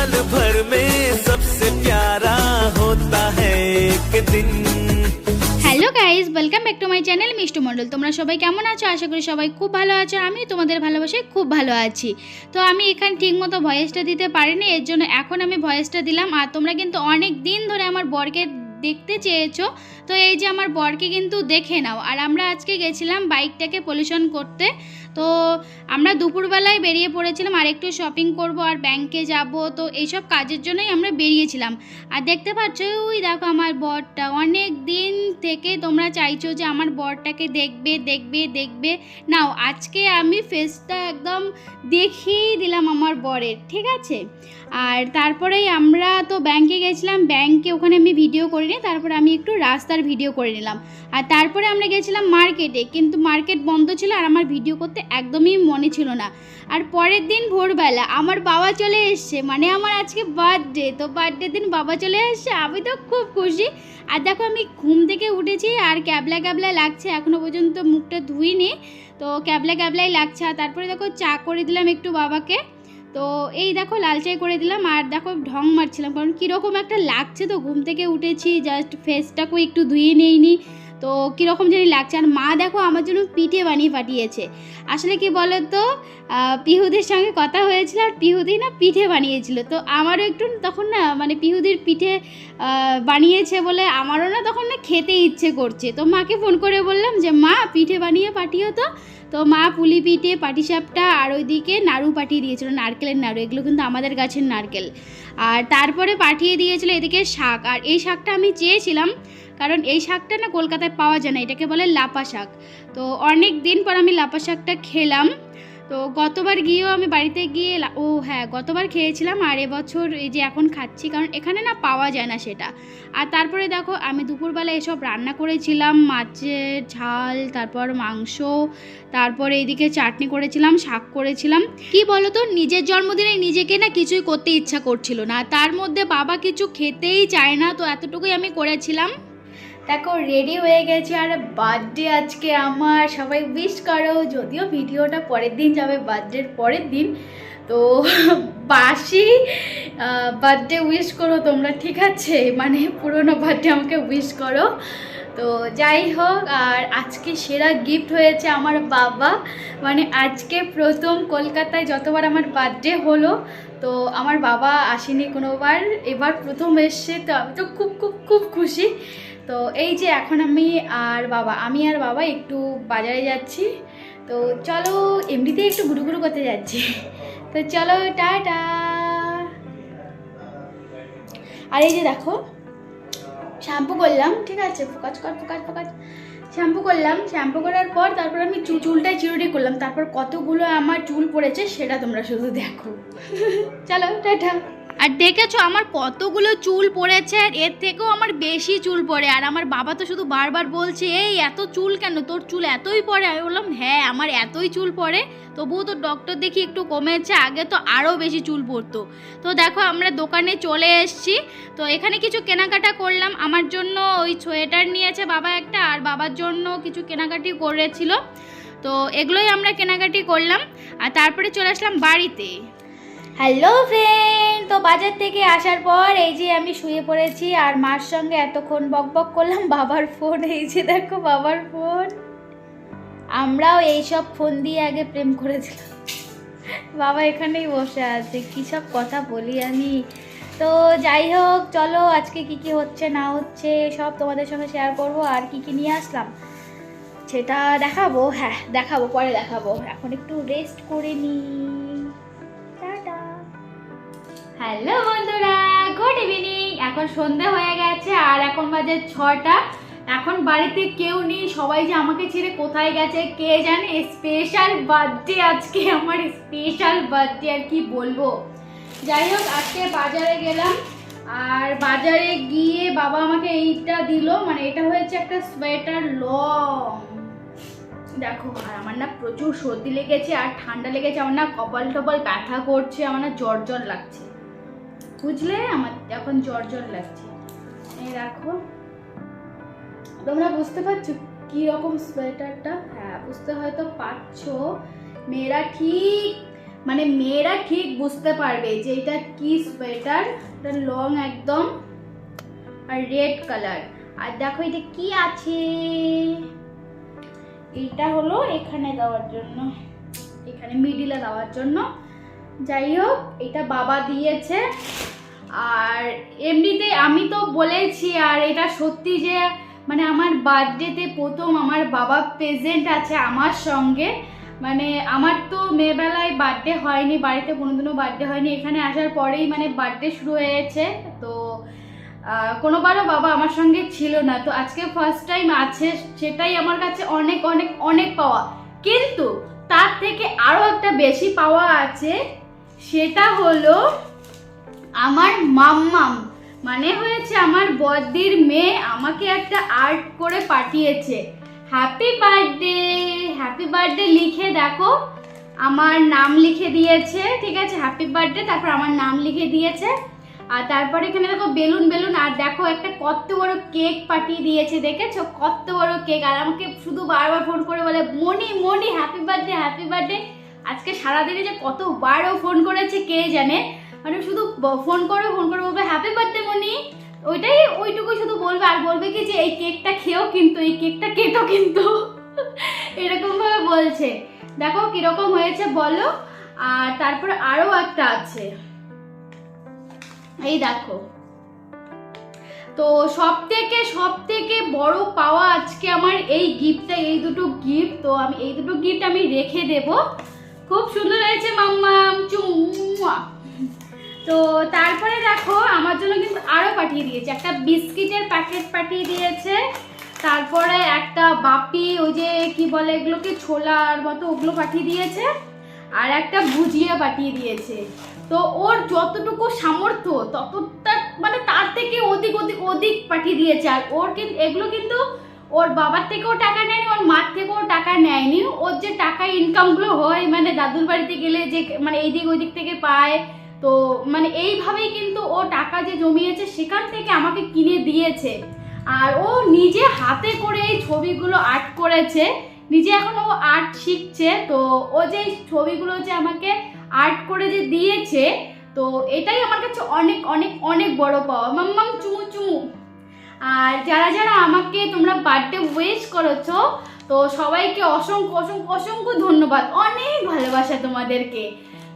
साल भर में सबसे प्यारा होता है एक दिन। Hello guys, welcome back to my channel Mishtu Mondal. তোমরা সবাই কেমন আছো? আশা করি সবাই খুব ভালো আছো। আমি তোমাদের ভালোবাসায় খুব ভালো আছি। তো আমি এখানে ঠিকমতো ভয়েসটা দিতে পারিনি, এর জন্য এখন আমি ভয়েসটা দিলাম। আর তোমরা কিন্তু অনেক দিন ধরে আমার বরকে দেখতে চেয়েছো, তো এই যে আমার বরকে কিন্তু দেখে নাও। আর আমরা আজকে গেছিলাম বাইকটাকে পলিউশন করতে। তো আমরা দুপুরবেলায় বেরিয়ে পড়েছিলাম, আর একটু শপিং করব আর ব্যাংকে যাব, তো এইসব কাজের জন্যই আমরা বেরিয়েছিলাম। আর দেখতে পাচ্ছ ওই দেখো আমার বরটা, অনেক দিন থেকে তোমরা চাইছো যে আমার বরটাকে দেখবে নাও আজকে আমি ফেসটা একদম দেখিয়ে দিলাম আমার বরের, ঠিক আছে। আর তারপরেই আমরা তো ব্যাংকে গেছিলাম, ব্যাংকে ওখানে আমি ভিডিও করিনি, তারপরে আমি একটু রাস্তার ভিডিও করে নিলাম। আর তারপরে আমরা গেছিলাম মার্কেটে, কিন্তু মার্কেট বন্ধ ছিল আর আমার ভিডিও করতে একদমই মনে ছিল না। আর পরের দিন ভোরবেলা আমার বাবা চলে এসছে, মানে আমার আজকে বার্থডে, তো বার্থডে দিন বাবা চলে এসছে, আমি তো খুব খুশি। আর দেখো আমি ঘুম থেকে উঠেছি আর ক্যাবলা লাগছে, এখনও পর্যন্ত মুখটা ধুইনি, তো ক্যাবলাই লাগছে। আর তারপরে দেখো চা করে দিলাম একটু বাবাকে, তো এই দেখো লাল চাই করে দিলাম। আর দেখো ঢং মারছিলাম, কারণ কীরকম একটা লাগছে, তো ঘুম থেকে উঠেছি, জাস্ট ফেসটাকেও একটু ধুয়ে নিইনি, তো কীরকম জানি লাগছে। আর মা দেখো আমার জন্য পিঠে বানিয়ে পাঠিয়েছে। আসলে কি বলো তো, পিহুদির সঙ্গে কথা হয়েছিল আর পিহুদি না পিঠে বানিয়েছিল, তো আমারও একটু তখন না মানে পিহুদির পিঠে বানিয়েছে বলে আমারও না তখন না খেতে ইচ্ছে করছে। তো মাকে ফোন করে বললাম যে মা পিঠে বানিয়ে পাঠিও তো মা পুলি পিঠে, পাটিসাপটা আর ওইদিকে নাড়ু পাঠিয়ে দিয়েছিল, নারকেলের নাড়ু, এগুলো কিন্তু আমাদের গাছের নারকেল। আর তারপরে পাঠিয়ে দিয়েছিল এদিকে শাক, আর এই শাকটা আমি চেয়েছিলাম, কারণ এই শাকটা না কলকাতায় পাওয়া যায় না, এটাকে বলে লাপা শাক। তো অনেক দিন পর আমি লাপা শাকটা খেলাম। তো গতবার গিয়েও আমি বাড়িতে গিয়ে গতবার খেয়েছিলাম, আর এবছর এই যে এখন খাচ্ছি, কারণ এখানে না পাওয়া যায় না সেটা। আর তারপরে দেখো আমি দুপুরবেলা এসব রান্না করেছিলাম, মাছের ঝাল, তারপর মাংস, তারপর এইদিকে চাটনি করেছিলাম, শাক করেছিলাম। কি বলো তো, নিজের জন্মদিনে নিজেকে না কিছুই করতে ইচ্ছা করছিল না, তার মধ্যে বাবা কিছু খেতেই চায় না, তো এতটুকুই আমি করেছিলাম। দেখো রেডি হয়ে গেছে, আর বার্থডে আজকে আমার, সবাই উইশ করো। যদিও ভিডিওটা পরের দিন যাবে, বার্থডের পরের দিন, তো বাসি বার্থডে উইশ করো তোমরা, ঠিক আছে, মানে পুরোনো বার্থডে আমাকে উইশ করো। তো যাই হোক, আর আজকে সেরা গিফট হয়েছে আমার বাবা, মানে আজকে প্রথম কলকাতায় যতবার আমার বার্থডে হলো, তো আমার বাবা আসেনি কোনোবার, এবার প্রথম এসছে, তো আমি তো খুব খুব খুব খুশি। তো এই যে এখন আমি আর বাবা একটু বাজারে যাচ্ছি, তো চলো, এমনিতেই একটু ঘুরু করতে যাচ্ছি, তো চলো টাটা। আর এই যে দেখো শ্যাম্পু করলাম, ঠিক আছে, ফোকাস শ্যাম্পু করলাম, শ্যাম্পু করার পর তারপর আমি চুলটাই চিরুটি করলাম, তারপর কতগুলো আমার চুল পড়েছে সেটা তোমরা শুধু দেখো। চলো টাটা। আর দেখেছো আমার কতগুলো চুল পড়েছে, আর এর থেকেও আমার বেশি চুল পড়ে। আর আমার বাবা তো শুধু বারবার বলছে এই এত চুল কেন, তোর চুল এতই পড়ে। আমি বললাম হ্যাঁ আমার এতই চুল পড়ে, তবুও তো ডক্টর দেখি একটু কমেছে, আগে তো আরও বেশি চুল পড়তো। তো দেখো আমরা দোকানে চলে এসেছি, তো এখানে কিছু কেনাকাটা করলাম। আমার জন্য ওই সোয়েটার নিয়েছে বাবা একটা, আর বাবার জন্য কিছু কেনাকাটি করেছিল, তো এগুলোই আমরা কেনাকাটি করলাম। আর তারপরে চলে আসলাম বাড়িতে। হ্যালো ফ্রেন্ড, তো বাজার থেকে আসার পর এই যে আমি শুয়ে পড়েছি, আর মার সঙ্গে এতক্ষণ বকবক করলাম। বাবার ফোন, এই যে দেখো বাবার ফোন, আমরাও এইসব ফোন দিয়ে আগে প্রেম করেছিলাম। বাবা এখানেই বসে আছে, কী সব কথা বলি আমি। তো যাই হোক, চলো আজকে কি হচ্ছে না হচ্ছে সব তোমাদের সঙ্গে শেয়ার করব। আর কি নিয়ে আসলাম সেটা দেখাবো, দেখাবো, পরে দেখাবো, এখন একটু রেস্ট করে নিই। হ্যালো বন্ধুরা, গুড ইভিনিং। এখন সন্ধ্যা হয়ে গেছে, আর এখন বাজে 6টা। এখন বাড়িতে কেউ নেই, সবাই যে আমাকে ছেড়ে কোথায় গেছে কে জানে। স্পেশাল বার্থডে আজকে আমার, স্পেশাল বার্থডে, আর কি বলবো। যাই হোক, আজকে বাজারে গেলাম, আর বাজারে গিয়ে বাবা আমাকে এইটা দিল, মানে এটা হয়েছে একটা সোয়েটার লং, দেখো। আর আমার না প্রচুর সর্দি লেগেছে আর ঠান্ডা লেগেছে, আমার না কপাল টপাল ব্যথা করছে, আমার না জ্বর লাগছে, বুঝলে, আমার এখন জ্বর লাগছে। এই দেখো, তোমরা বুঝতে পারছো কি রকম সোয়েটারটা? হ্যাঁ বুঝতে হয়তো পারছো। মেয়েরা ঠিক মানে মেয়েরা ঠিক বুঝতে পারবে যে এটা কি সোয়েটার, এটা লং একদম আর রেড কালার। আর দেখো এটা কি আছে, এটা হলো এখানে দেওয়ার জন্য, এখানে মিডিলে দেওয়ার জন্য। যাই হোক এটা বাবা দিয়েছে। আর এমনিতে আমি তো বলেছি, আর এটা সত্যি যে মানে আমার বার্থডেতে প্রথম আমার বাবা প্রেজেন্ট আছে আমার সঙ্গে। মানে আমার তো মেয়েবেলায় বার্থডে হয়নি, বাড়িতে কোনোদিনও বার্থডে হয়নি, এখানে আসার পরেই মানে বার্থডে শুরু হয়েছে। তো কোনোবারও বাবা আমার সঙ্গে ছিল না, তো আজকে ফার্স্ট টাইম আছে, সেটাই আমার কাছে অনেক অনেক অনেক পাওয়া। কিন্তু তার থেকে আরও একটা বেশি পাওয়া আছে, সেটা হলো আমার মাম্মাম, মানে হয়েছে আমার বড়দির মেয়ে, আমাকে একটা আর্ট করে পাঠিয়েছে। হ্যাপি বার্থডে, হ্যাপি বার্থডে লিখে দেখো আমার নাম লিখে দিয়েছে, ঠিক আছে, হ্যাপি বার্থডে, তারপর আমার নাম লিখে দিয়েছে। আর তারপরে এখানে দেখো বেলুন বেলুন, আর দেখো একটা কত বড় কেক পাঠিয়ে দিয়েছে, দেখেছো কত বড় কেক। আর আমাকে শুধু বারবার ফোন করে বলে মনি মনি হ্যাপি বার্থডে হ্যাপি বার্থডে। আজকে সারাদিনে যে কতবারও ফোন করেছে কে জানে, মানে শুধু ফোন করে বলবে হ্যাপি বার্থডে মনি, ওইটুকু শুধু বলবে। আর বলবে কি যে এই কেকটা খেয়েও কিন্তু, এই কেকটা কেটো কিন্তু, এরকম ভাবে বলছে। দেখো কিরকম হয়েছে বলো। আর তারপরে আরো একটা আছে, এই দেখো। তো সব থেকে বড় পাওয়া আজকে আমার এই গিফটটা, এই দুটো গিফট। তো আমি এই দুটো গিফট আমি রেখে দেব। খুব সুন্দর হয়েছে মাম্মাম, চুম্মা। তো তারপরে দেখো আমার জন্য কিন্তু আরো পাঠিয়ে দিয়েছে, একটা বিস্কিটের প্যাকেট পাঠিয়ে দিয়েছে, তারপরে একটা বাপি, ওই যে কি বলে এগুলোকে, ছোলার মতো, ওগুলো পাঠিয়ে দিয়েছে, আর একটা ভুজিয়া পাঠিয়ে দিয়েছে। তো ওর যতটুকু সামর্থ্য ততটা, মানে তার থেকে অধিক পাঠিয়ে দিয়েছে। আর ওর কিন্তু এগুলো কিন্তু ওর বাবার থেকেও টাকা নেয়নি, ওর মার থেকেও টাকা নেয়নি। ওর যে টাকা ইনকামগুলো হয়, মানে দাদুর বাড়িতে গেলে যে মানে এইদিক ওইদিক থেকে পায়, তো মানে এইভাবেই কিন্তু ও টাকা যে জমিয়েছে সেখান থেকে আমাকে কিনে দিয়েছে। আর ও নিজে হাতে করে এই ছবিগুলো আর্ট করেছে, নিজে এখন ও আর্ট শিখছে। তো ও যে ছবিগুলো যে আমাকে আর্ট করে যে দিয়েছে, তো এটাই আমার কাছে অনেক অনেক অনেক বড় পাওয়া। মাম্মাম চুমু চুমু। আর যারা যারা আমাকে তোমরা বার্থডে উইশ করেছো, তো সবাইকে অসংখ্য অসংখ্য অসংখ্য ধন্যবাদ, অনেক ভালোবাসা তোমাদেরকে।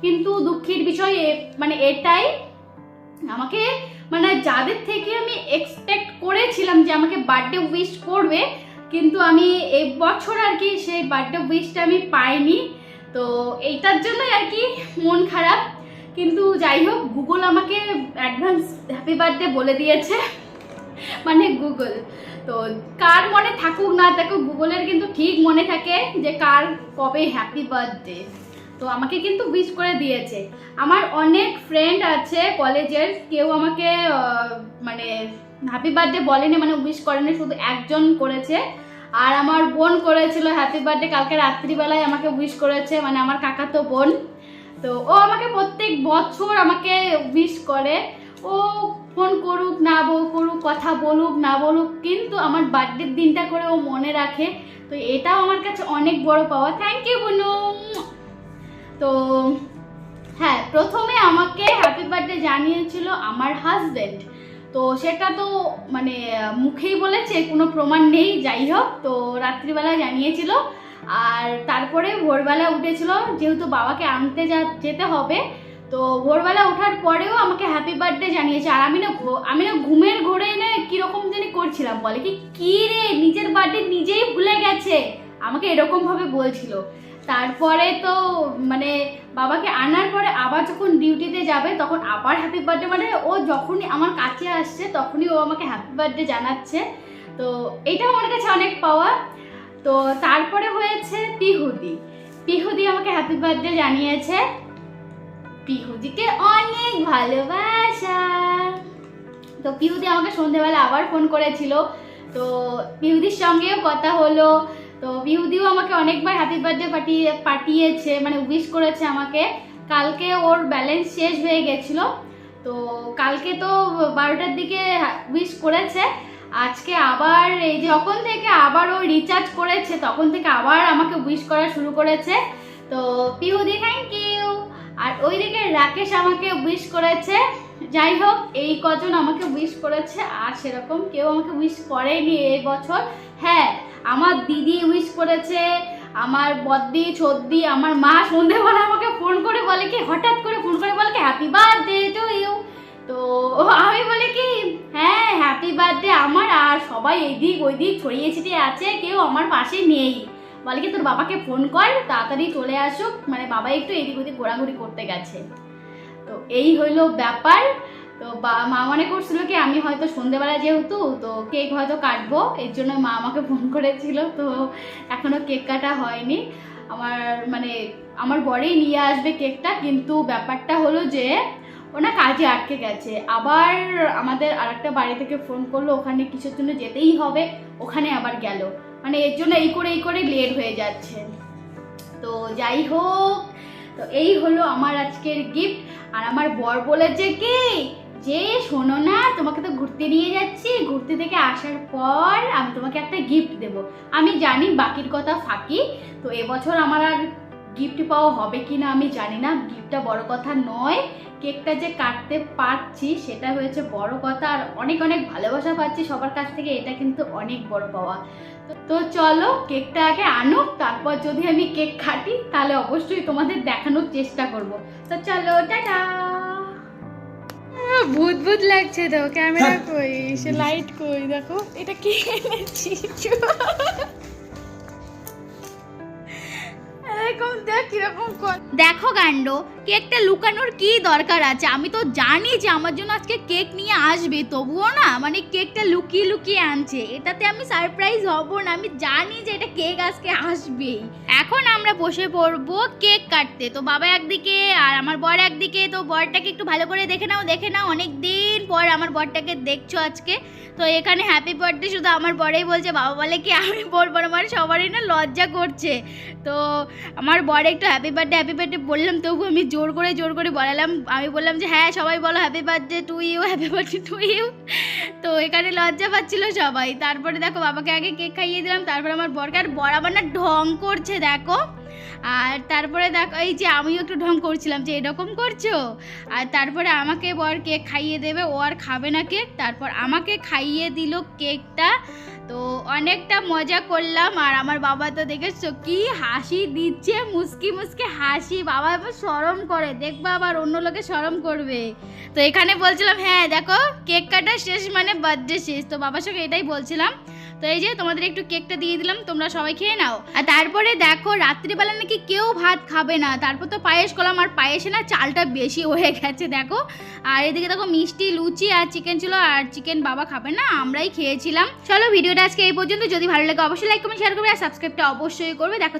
কিন্তু দুঃখের বিষয় মানে এটাই, আমাকে মানে যাদের থেকে আমি এক্সপেক্ট করেছিলাম যে আমাকে বার্থডে উইশ করবে, কিন্তু আমি এই বছর আর কি সেই বার্থডে উইশটা আমি পাইনি। তো এইটার জন্যই আর কি মন খারাপ। কিন্তু যাই হোক, গুগল আমাকে অ্যাডভান্স হ্যাপি বার্থডে বলে দিয়েছে, মানে গুগল। তো কার মনে থাকুক না থাকুক, গুগলের কিন্তু ঠিক মনে থাকে যে কার কবে হ্যাপি বার্থডে। তো আমাকে কিন্তু উইশ করে দিয়েছে। আমার অনেক ফ্রেন্ড আছে কলেজের, কেউ আমাকে মানে হ্যাপি বার্থডে বলেনি, মানে উইশ করেনি, শুধু একজন করেছে। আর আমার বোন করেছিল হ্যাপি বার্থডে, কালকে রাত্রিবেলায় আমাকে উইশ করেছে, মানে আমার কাকাতো বোন। তো ও আমাকে প্রত্যেক বছর আমাকে উইশ করে, ও ফোন করুক না করুক, কথা বলুক না বলুক, কিন্তু আমার বার্থডের দিনটা করে ও মনে রাখে। তো এটাও আমার কাছে অনেক বড় পাওয়া। থ্যাংক ইউ বুনু। তো হ্যাঁ, প্রথমে আমাকে হ্যাপি বার্থডে জানিয়েছিল আমার হাজব্যান্ড। তো সেটা তো মানে মুখেই বলেছে, কোনো প্রমাণ নেই। যাই হোক, তো রাত্রিবেলা জানিয়েছিল। আর তারপরে ভোরবেলা উঠেছিল, যেহেতু বাবাকে আনতে যেতে হবে, তো ভোরবেলা ওঠার পরেও আমাকে হ্যাপি বার্থডে জানিয়েছে। আর আমি না ঘুমের ঘোরে না কিরকম জানি করছিলাম, বলে কি রে নিজের বার্থডে নিজেই ভুলে গেছে, আমাকে এরকম ভাবে বলছিল। তারপরে তো মানে বাবাকে আনার পরে আবার যখন ডিউটিতে যাবে তখন আবার হ্যাপি বার্থডে, মানে ও যখনই আমার কাছে আসছে তখনই ও আমাকে হ্যাপি বার্থডে জানাচ্ছে। তো এটাও আমার কাছে অনেক পাওয়া। তো তারপরে হয়েছে পিহুদি আমাকে হ্যাপি বার্থডে জানিয়েছে। পিহুদিকে অনেক ভালোবাসা। তো পিহুদি আমাকে সন্ধ্যেবেলা আবার ফোন করেছিল, তো পিহুদির সঙ্গেও কথা হলো। তো পিহুদিও আমাকে অনেকবার হ্যাপি বার্থডে পাঠিয়েছে, মানে উইশ করেছে আমাকে। কালকে ওর ব্যালেন্স শেষ হয়ে গেছিলো, তো কালকে তো 12টার দিকে উইশ করেছে। আজকে আবার এই যখন থেকে আবার ও রিচার্জ করেছে তখন থেকে আবার আমাকে উইশ করা শুরু করেছে। তো পিহুদি থ্যাংক ইউ। আর ওইদিকে রাকেশ আমাকে উইশ করেছে। যাই হোক, এই কজন আমাকে উইশ করেছে, আর সেরকম কেউ আমাকে উইশ করেনি এই বছর। হ্যাঁ, আমার দিদি উইশ করেছে, আমার বদ্দি ছদ্দি, আমার মা সন্ধ্যেবেলা আমাকে ফোন করে বলে কি, হঠাৎ করে ফোন করে বলে কি হ্যাপি বার্থডে টু ইউ। তো আমি বলি কি হ্যাঁ হ্যাপি বার্থডে আমার, আর সবাই এইদিক ওইদিক ছড়িয়ে ছিটিয়ে আছে, কেউ আমার পাশে নেই। বলে কি তোর বাবাকে ফোন কর, তাড়াতাড়ি চলে আসুক, মানে বাবা একটু এদিক ওদিক ঘোরাঘুরি করতে গেছে। তো এই হইলো ব্যাপার। তো মা মনে করছিল কি আমি হয়তো সন্ধ্যেবেলা যেহেতু তো কেক হয়তো কাটবো, এর জন্য মা আমাকে ফোন করেছিল। তো এখনো কেক কাটা হয়নি, আমার বরেই নিয়ে আসবে কেকটা। কিন্তু ব্যাপারটা হলো যে ওনা কাজে আটকে গেছে। আবার আমাদের আরেকটা বাড়ি থেকে ফোন করলো, ওখানে কিছুর জন্য যেতেই হবে, ওখানে আবার গেল, মানে এর জন্য এই করে লেট হয়ে যাচ্ছে। তো যাই হোক, তো এই হলো আমার আজকের গিফট। আর আমার বর বলেছে কি যে শোনো না, তোমাকে তো ঘুরতে নিয়ে যাচ্ছি, ঘুরতে থেকে আসার পর আমি তোমাকে একটা গিফট দেব। আমি জানি বাকির কথা ফাঁকি, তো এবছর আমার আর গিফট পাওয়া হবে কি না আমি জানি না, গিফটটা বড় কথা নয়, কেকটা যে কাটতে পারছি সেটা হয়েছে বড় কথা। আর অনেক অনেক ভালোবাসা পাচ্ছি সবার কাছ থেকে, এটা কিন্তু অনেক বড় পাওয়া। তো চলো কেকটা আগে আনুক, তারপর যদি আমি কেক কাটি তাহলে অবশ্যই তোমাদের দেখানোর চেষ্টা করব। তো চলো, টাটা। ভূত ভূত লাগছে তো, ক্যামেরা কই, সে লাইট কই, দেখো এটা কি এনেছি। দেখো কাণ্ড, কেকটা লুকানোর কি দরকার আছে? আমি তো জানি যে আমার জন্য আজকে কেক নিয়ে আসবে, তবুও না মানে কেকটা লুকিয়ে লুকিয়ে আনছে। এটাতে আমি সারপ্রাইজ হব না, আমি জানি যে এটা কেক আজকে আসবেই। এখন আমরা বসে পড়বো কেক কাটতে। তো বাবা একদিকে আর আমার বর একদিকে। তো বরটাকে একটু ভালো করে দেখে নাও, অনেক দিন পর আমার বরটাকে দেখছো আজকে। তো এখানে হ্যাপি বার্থডে শুধু আমার বরেই বলছে, বাবা বলে কি আমি বলবো না, মানে সবারই না লজ্জা করছে। তো আমার বরে একটু হ্যাপি বার্থডে বললাম, তবু আমি জোর করে বলালাম। আমি বললাম যে হ্যাঁ সবাই বলো happy birthday to you, happy birthday to you. তো এখানে লজ্জা পাচ্ছিল সবাই। তারপরে দেখো বাবাকে আগে কেক খাইয়ে দিলাম, তারপরে আমার বরকে। আর বর আবার না ঢং করছে দেখো। আর তারপরে দেখো এই যে আমিও একটু ঢং করছিলাম যে এরকম করছো। আর তারপরে আমাকে বর কেক খাইয়ে দেবে, ও আর খাবে না কেক, তারপর আমাকে খাইয়ে দিল কেকটা। তো অনেকটা মজা করলাম। আর আমার বাবা তো দেখেছো কি হাসি দিচ্ছে, মুস্কি হাসি। বাবা আবার শরম করে, দেখবা আবার অন্য লোকে শরম করবে। তো এখানে বলছিলাম হ্যাঁ দেখো কেক কাটা শেষ মানে বার্থডে শেষ। তো বাবার সঙ্গে এটাই বলছিলাম। তো এই যে তোমাদের একটু কেকটা দিয়ে দিলাম, তোমরা সবাই খেয়ে নাও। আর তারপরে দেখো রাত্রিবেলা নাকি কেউ ভাত খাবে না, তারপর তো পায়েস করলাম। আর পায়েসে না চালটা বেশি হয়ে গেছে দেখো। আর এদিকে দেখো মিষ্টি, লুচি আর চিকেন ছিল। আর চিকেন বাবা খাবে না, আমরাই খেয়েছিলাম। চলো ভিডিওটা আজকে এই পর্যন্ত। যদি ভালো লাগে অবশ্যই লাইক কমেন্ট শেয়ার করবে, আর সাবস্ক্রাইবটা অবশ্যই করবে। দেখো